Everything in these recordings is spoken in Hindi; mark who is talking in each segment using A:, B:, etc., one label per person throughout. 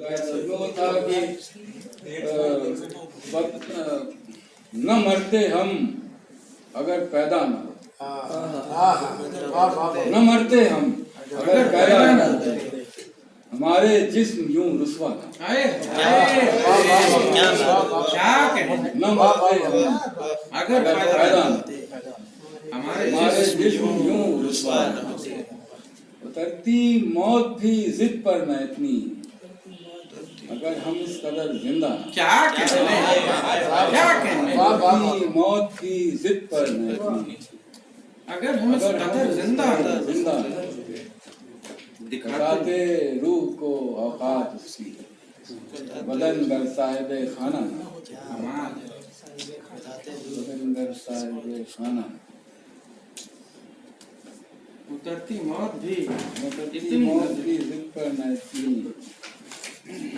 A: वो था कि न मरते हम अगर पैदा न हो, न मरते हम अगर पैदा न होते, हमारे जिस्म यूं रुस्वा न, न मरते हम अगर पैदा न होते, हमारे जिस्म यूं रुस्वा न होते। उतरती मौत भी जिद पर न इतनी, अगर हम इस कदर जिंदा क्या कहने मौत की जिद पर न इतनी, अगर हम इस कदर जिंदा दिखाते रूह को औकात उसकी, बदन गर साहिब खाना, बदन गर साहिब खाना।
B: उतरती मौत भी
A: जिद पर न इतनी,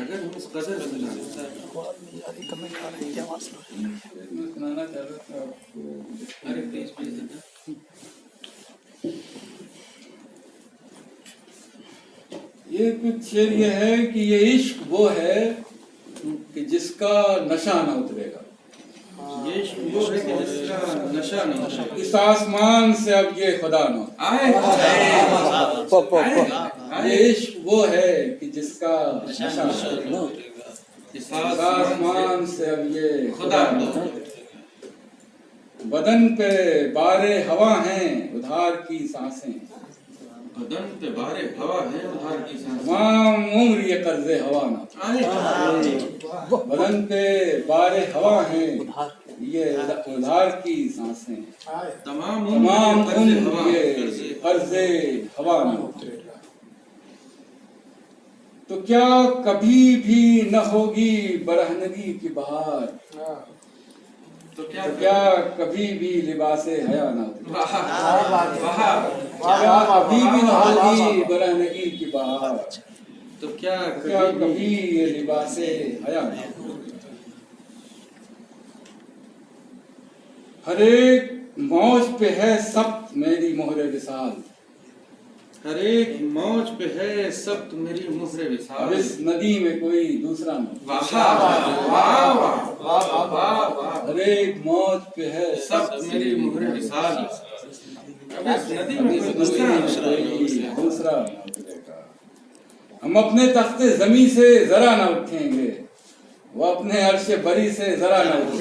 B: अगर हम इस कदर
A: मैं सुनाना चाह रहा था आपको।
B: अरे प्लीज
A: ये कुछ शेर ये है कि ये इश्क वो है कि जिसका नशा न उतरेगा,
B: ये इश्क वो है कि जिसका नशा नहीं उतरेगा।
A: इस आसमान से अब ये खुदा न आए, ये इश्क वो है कि जिसका नशा न उतरेगा, इस आसमान से अब ये खुदा न आए। बदन पे बारे हवा हैं उधार की सांसें,
B: बदन पे बारे हवा है उधार की सांसें,
A: तमाम उम्र ये कर्जे हवा न, बदन पे बारे हवा हैं ये उधार की सांसें,
B: तमाम
A: उम्र ये कर्जे हवा न उतरेगा। तो क्या कभी भी न होगी बरहनगी की बहार,
B: तो क्या
A: कभी भी लिबासे हया न उतरेगा, क्या कभी भी न होगी बरहनगी की बहार,
B: तो क्या
A: कभी ये लिबासे हया न उतरेगा। हर एक मौज पे है सख्त मेरी मोहरे विसाल,
B: हर एक मौज पे है सख्त मेरी मोहरे विसाल,
A: अब इस नदी में कोई दूसरा न, हर एक मौज पे है
B: सख्त मेरी मोहरे विसाल, अब इस नदी में कोई
A: दूसरा न उतरेगा। हम अपने तख्ते जमी से जरा न उठेंगे, वो अपने अर्शे बरी से जरा न उठेंगे,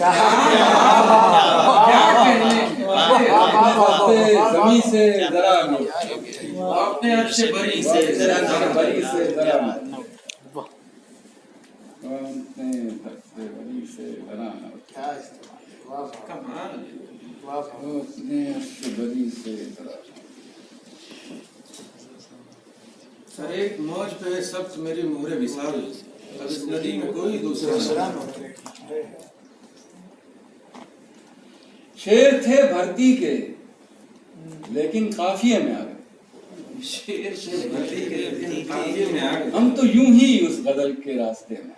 A: जमी से जरा न उठेंगे,
B: अपने अर्शे बरी से
A: जरा न, बरी से जरा न, अपने तख्ते बरी से जरा न उठेंगे, अपने अर्शे बरी से जरा न।
B: हर एक मौज पे है सख्त मेरी मोहरे विसाल, अब इस नदी में कोई दूसरा
A: शेर थे भर्ती के लेकिन काफिये में आ गए,
B: शेर भर्ती के लेकिन काफिये में आ गए,
A: हम तो यूं ही उस गजल के रास्ते में।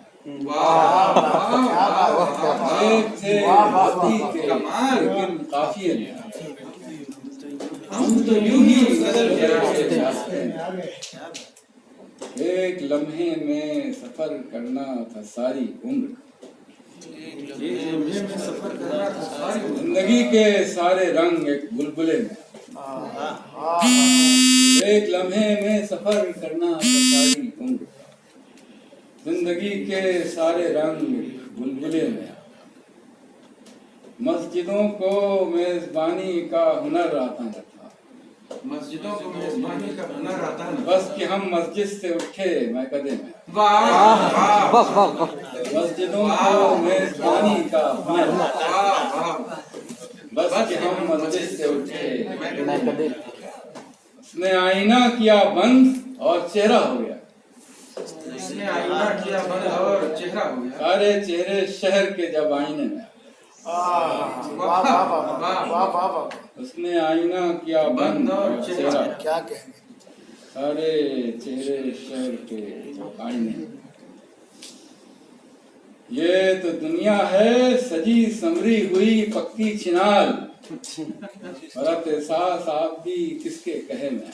A: शेर थे भर्ती के लेकिन काफिये में आ गए, हम तो यूं ही उस गजल के रास्ते में। एक लम्हे में सफर करना था सारी उम्र,
B: सफर करना था सारी
A: जिंदगी के सारे रंग एक बुलबुले में, एक लम्हे में सफर करना था सारी उम्र, जिंदगी के सारे रंग बुलबुले में। मस्जिदों को मेजबानी का हुनर आता न था,
B: मस्जिदों को मेजबानी का हुनर आता न,
A: बस कि हम मस्जिद से उठे मैं कदे में, मस्जिदों को मेजबानी का हुनर, बस कि हम मस्जिद से उठे मैं कदे में। उसने आईना किया बंद और चेहरा हो गया,
B: उसने आईना किया बंद और चेहरा हो गया,
A: सारे चेहरे शहर के जब आईने में, उसने आईना किया बंद और चेहरा,
C: क्या कहने,
A: सारे चेहरे शहर के आईने में। ये तो दुनिया है सजी समरी हुई पक्की चिनाल, और एहसास आप भी किसके कहे में।